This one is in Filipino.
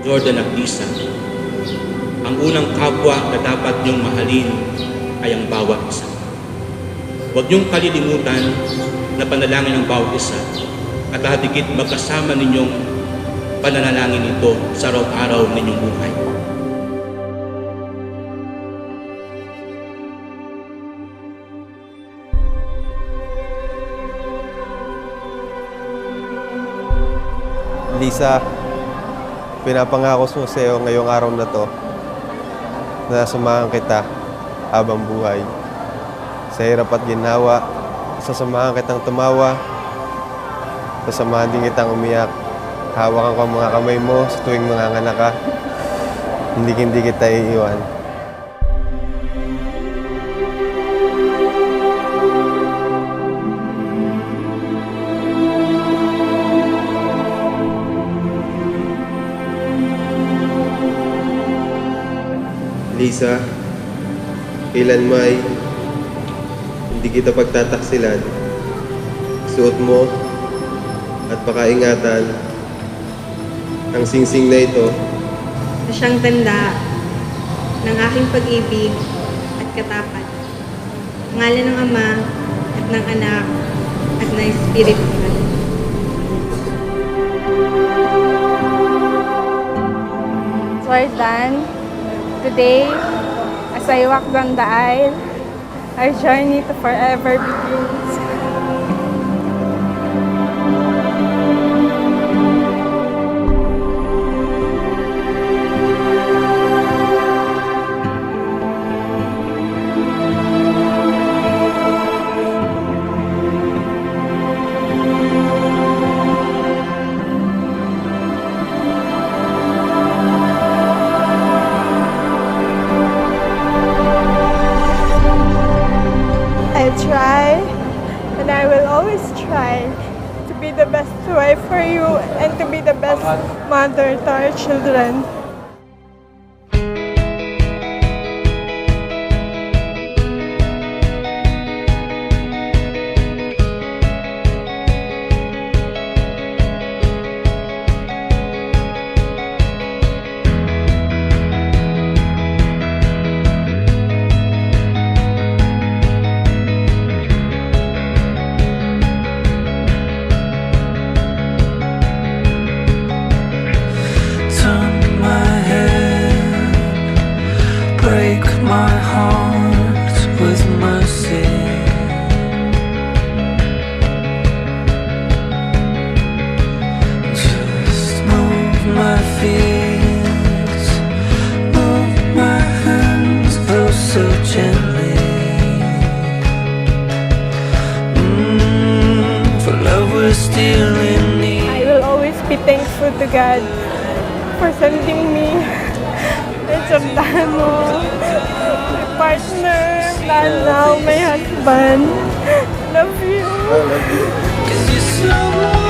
Jordan at Lisa, ang unang kapwa na dapat niyong mahalin ay ang bawat isa. Huwag niyong kalilimutan na panalangin ang bawat isa at hahigit magkasama ninyong pananalangin ito sa araw-araw ninyong buhay. Lisa, pinapangako ko sa iyo ngayong araw na to na sasamahan kita habang buhay. Sa hirap at ginawa, sasamahan kitang tumawa, sasamahan din kitang umiyak. Hawakan ko ang mga kamay mo sa tuwing manganganak ka. Hindi kita iiwan. Lisa, kailan may hindi kita pagtataksilan. Suot mo at pakaingatan ang singsing na ito na siyang tanda ng aking pag-ibig at katapat. Ngalan ng Ama at ng Anak at ng Espiritu Santo. Jordan, today, as I walk down the aisle, our journey to forever begins. I try, and I will always try to be the best wife for you and to be the best mother to our children. Break my heart with mercy. Just move my feet, move my hands oh so gently. For love we're still in need. I will always be thankful to God for sending me Giordano, my partner, and now my husband. Love you. Cause you're so